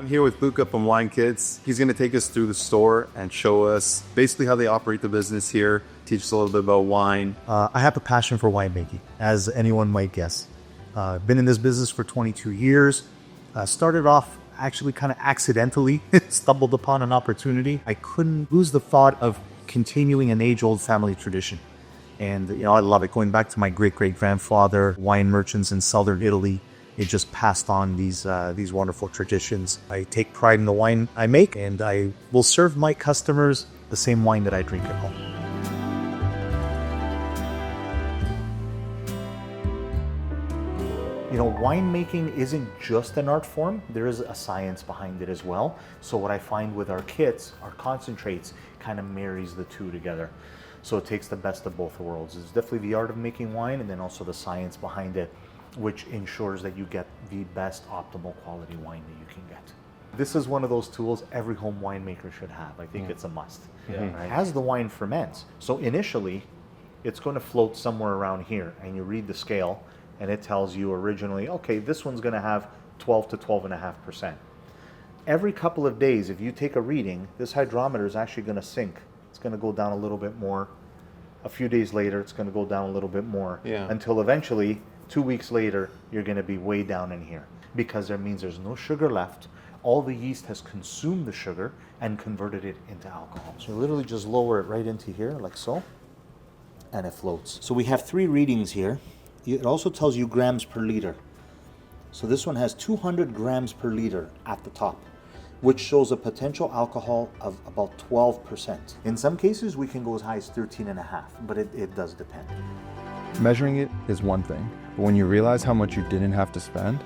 here with Luca from Wine Kitz. He's going to take us through the store and show us basically how they operate the business here, teach us a little bit about wine. I have a passion for winemaking, as anyone might guess. Been in this business for 22 years. Started off actually kind of accidentally, stumbled upon an opportunity. I couldn't lose the thought of continuing an age-old family tradition. And, I love it. Going back to my great-great-grandfather, wine merchants in southern Italy, it just passed on these wonderful traditions. I take pride in the wine I make, and I will serve my customers the same wine that I drink at home. Winemaking isn't just an art form. There is a science behind it as well. So what I find with our kits, our concentrates, kind of marries the two together. So it takes the best of both worlds. It's definitely the art of making wine, and then also the science behind it, which ensures that you get the best optimal quality wine that you can get. This is one of those tools every home winemaker should have. I think it's a must. Right? As the wine ferments, so initially, it's going to float somewhere around here, and you read the scale, and it tells you originally, okay, this one's going to have 12 to 12.5%. Every couple of days, if you take a reading, this hydrometer is actually going to sink. It's going to go down a little bit more. A few days later, it's going to go down a little bit more, until eventually, 2 weeks later, you're going to be way down in here, because that means there's no sugar left. All the yeast has consumed the sugar and converted it into alcohol. So you literally just lower it right into here, like so, and it floats. So we have 3 readings here. It also tells you grams per liter. So this one has 200 grams per liter at the top, which shows a potential alcohol of about 12%. In some cases, we can go as high as 13.5, but it does depend. Measuring it is one thing, but when you realize how much you didn't have to spend,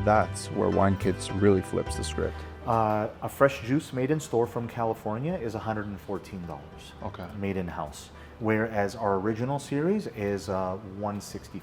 that's where Wine Kitz really flips the script. A fresh juice made in store from California is $114. Okay. Made in-house. Whereas our original series is $165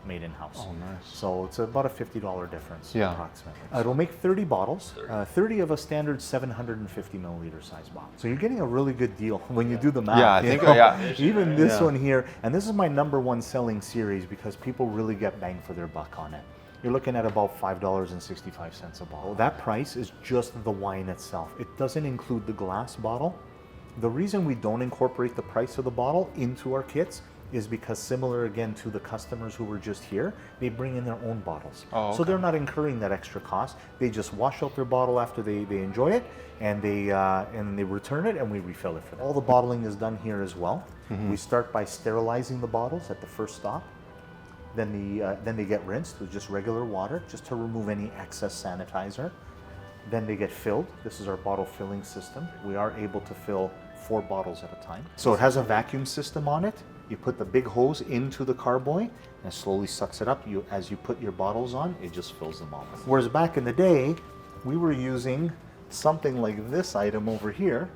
made in-house. Oh, nice. So it's about a $50 difference, approximately. So it'll make 30 bottles, 30 of a standard 750 milliliter size bottle. So you're getting a really good deal when you do the math. Yeah, I think, Even this one here, and this is my #1 selling series because people really get bang for their buck on it. You're looking at about $5.65 a bottle. That price is just the wine itself. It doesn't include the glass bottle. The reason we don't incorporate the price of the bottle into our kits is because, similar again to the customers who were just here, they bring in their own bottles. So they're not incurring that extra cost. They just wash out their bottle after they enjoy it, and they return it, and we refill it for them. All the bottling is done here as well. We start by sterilizing the bottles at the first stop. Then they get rinsed with just regular water, just to remove any excess sanitizer. Then they get filled. This is our bottle filling system. We are able to fill 4 bottles at a time. So it has a vacuum system on it. You put the big hose into the carboy and it slowly sucks it up. As you put your bottles on, it just fills them all. Whereas back in the day, we were using something like this item over here.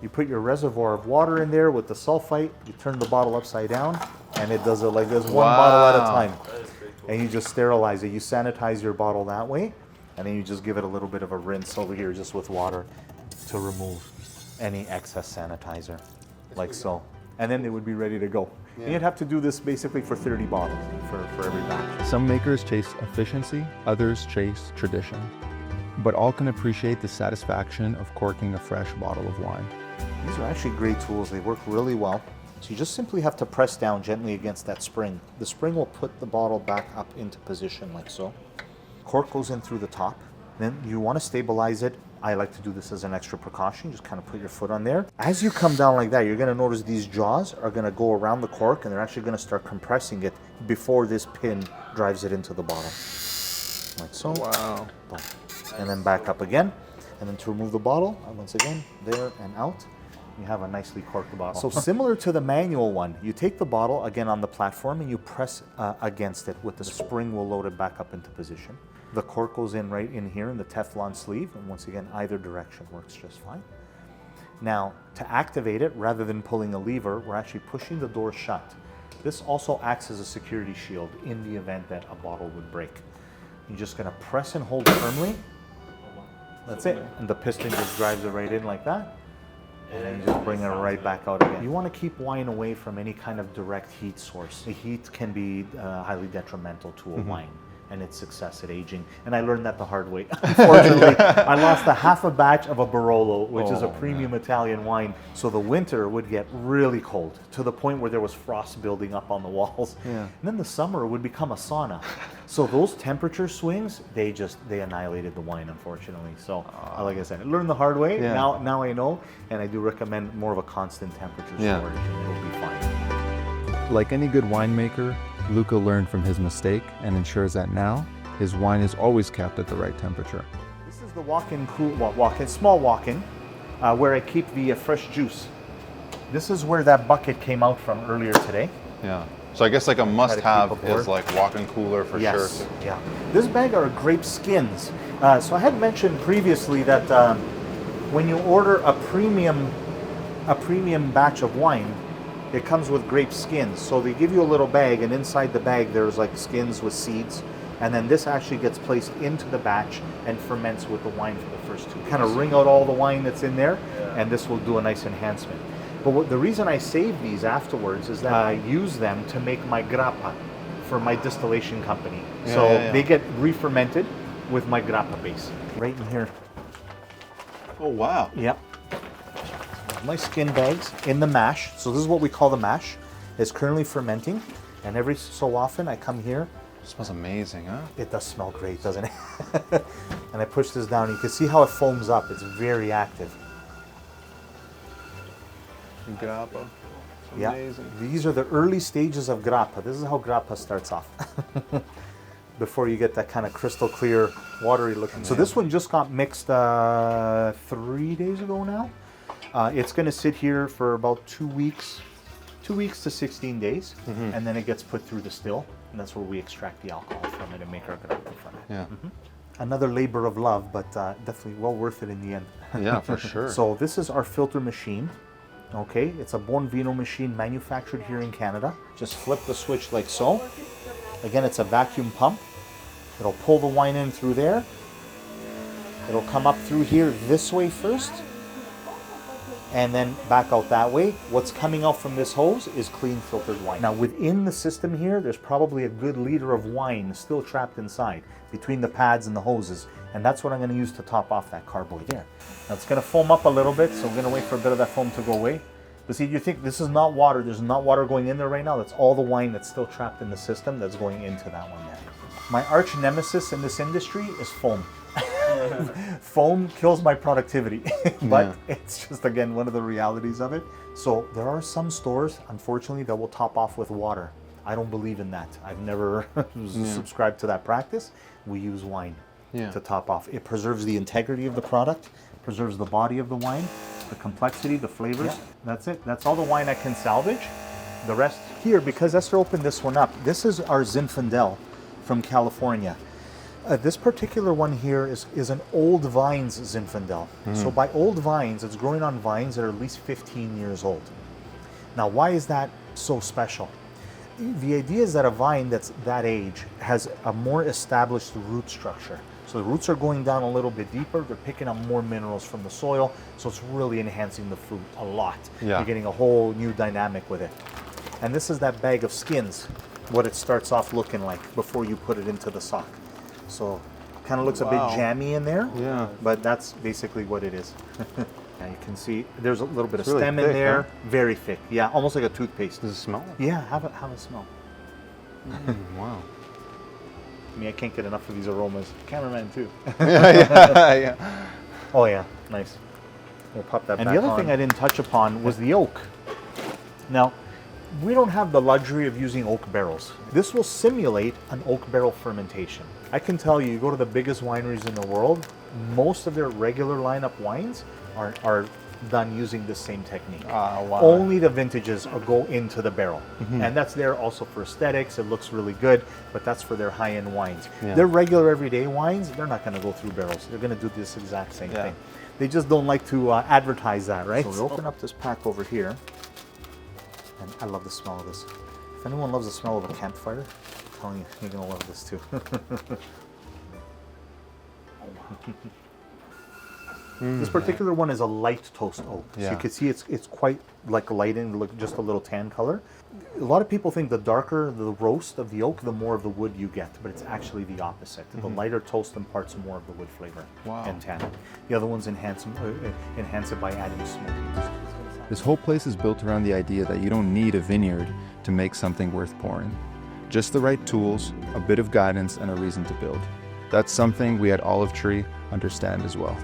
You put your reservoir of water in there with the sulfite, you turn the bottle upside down, and it does it like this, one bottle at a time. And you just sterilize it. You sanitize your bottle that way, and then you just give it a little bit of a rinse over here just with water to remove any excess sanitizer, like so. And then it would be ready to go. And you'd have to do this basically for 30 bottles for every batch. Some makers chase efficiency, others chase tradition, but all can appreciate the satisfaction of corking a fresh bottle of wine. These are actually great tools. They work really well. So you just simply have to press down gently against that spring. The spring will put the bottle back up into position like so. Cork goes in through the top. Then you want to stabilize it. I like to do this as an extra precaution. Just kind of put your foot on there. As you come down like that, you're going to notice these jaws are going to go around the cork, and they're actually going to start compressing it before this pin drives it into the bottle. Like so. Wow. Boom. And then back up again. And then to remove the bottle, once again, there and out. You have a nicely corked bottle. So similar to the manual one, you take the bottle again on the platform and you press against it with the spring will load it back up into position. The cork goes in right in here in the Teflon sleeve, and once again, either direction works just fine. Now, to activate it, rather than pulling a lever, we're actually pushing the door shut. This also acts as a security shield in the event that a bottle would break. You're just gonna press and hold firmly. That's it. And the piston just drives it right in like that. And then you just bring it right back out again. You want to keep wine away from any kind of direct heat source. The heat can be highly detrimental to a wine. and its success at aging. And I learned that the hard way. Unfortunately, I lost a half a batch of a Barolo, which is a premium Italian wine. So the winter would get really cold to the point where there was frost building up on the walls. Yeah. And then the summer would become a sauna. So those temperature swings, they annihilated the wine, unfortunately. So like I said, I learned the hard way. Yeah. Now I know, and I do recommend more of a constant temperature storage, and it'll be fine. Like any good winemaker, Luca learned from his mistake and ensures that now his wine is always kept at the right temperature. This is the small walk-in, where I keep the fresh juice. This is where that bucket came out from earlier today. Yeah. So I guess like a must-have aboard. is like walk-in cooler for sure. Yeah. This bag are grape skins. So I had mentioned previously that when you order a premium batch of wine, it comes with grape skins. So they give you a little bag, and inside the bag there's like skins with seeds, and then this actually gets placed into the batch and ferments with the wine for the first two. Kind of wring out all the wine that's in there, and this will do a nice enhancement. But the reason I save these afterwards is that I use them to make my grappa for my distillation company. They get re-fermented with my grappa base. Right in here. Oh wow. Yep. My skin bags in the mash. So this is what we call the mash. It's currently fermenting, and every so often I come here. It smells amazing, huh? It does smell great, doesn't it? And I push this down. You can see how it foams up. It's very active. Grappa. It's amazing. These are the early stages of grappa. This is how grappa starts off. Before you get that kind of crystal clear, watery looking. So this one just got mixed 3 days ago now. It's going to sit here for about 2 weeks, 2 weeks to 16 days, and then it gets put through the still, and that's where we extract the alcohol from it and make our grappa from it. Yeah. Another labor of love, but definitely well worth it in the end. Yeah, for sure. So this is our filter machine. Okay, it's a Buon Vino machine manufactured here in Canada. Just flip the switch like so. Again, it's a vacuum pump. It'll pull the wine in through there. It'll come up through here this way first, and then back out that way. What's coming out from this hose is clean filtered wine. Now within the system here, there's probably a good liter of wine still trapped inside between the pads and the hoses, and that's what I'm going to use to top off that carboy there. Now it's going to foam up a little bit, so we're going to wait for a bit of that foam to go away. But see, you think this is not water, there's not water going in there right now. That's all the wine that's still trapped in the system that's going into that one there. My arch nemesis in this industry is foam. Foam kills my productivity, but it's just, again, one of the realities of it. So there are some stores, unfortunately, that will top off with water. I don't believe in that. I've never subscribed to that practice. We use wine to top off. It preserves the integrity of the product, preserves the body of the wine, the complexity, the flavors. That's it. That's all the wine I can salvage. The rest here, because Esther opened this one up, this is our Zinfandel from California. This particular one here is an old vines Zinfandel. So by old vines, it's growing on vines that are at least 15 years old. Now, why is that so special? The idea is that a vine that's that age has a more established root structure. So the roots are going down a little bit deeper, they're picking up more minerals from the soil, so it's really enhancing the fruit a lot. You're getting a whole new dynamic with it. And this is that bag of skins, what it starts off looking like before you put it into the sock. So kind of looks a bit jammy in there, but that's basically what it is. Now you can see there's a little bit of really stem thick, in there, huh? very thick. Yeah, almost like a toothpaste. Does it smell? Yeah, have a smell. Wow. I mean, I can't get enough of these aromas. Cameraman too. yeah. Oh yeah, nice. We'll pop that back on. And the other thing I didn't touch upon was the oak. Now, we don't have the luxury of using oak barrels. This will simulate an oak barrel fermentation. I can tell you, you go to the biggest wineries in the world, most of their regular lineup wines are done using the same technique. Wow. Only the vintages go into the barrel. And that's there also for aesthetics. It looks really good, but that's for their high-end wines. Their regular everyday wines, they're not going to go through barrels. They're going to do this exact same thing. They just don't like to advertise that, right? So we open up this pack over here, and I love the smell of this. If anyone loves the smell of a campfire, I'm telling you, you're going to love this too. This particular one is a light toast oak. So Yeah. you can see it's quite like light and look just a little tan color. A lot of people think the darker the roast of the oak, the more of the wood you get, but it's actually the opposite. The lighter toast imparts more of the wood flavor and tannin. The other ones enhance it by adding smokiness. This whole place is built around the idea that you don't need a vineyard to make something worth pouring. Just the right tools, a bit of guidance, and a reason to build. That's something we at Olive Tree understand as well.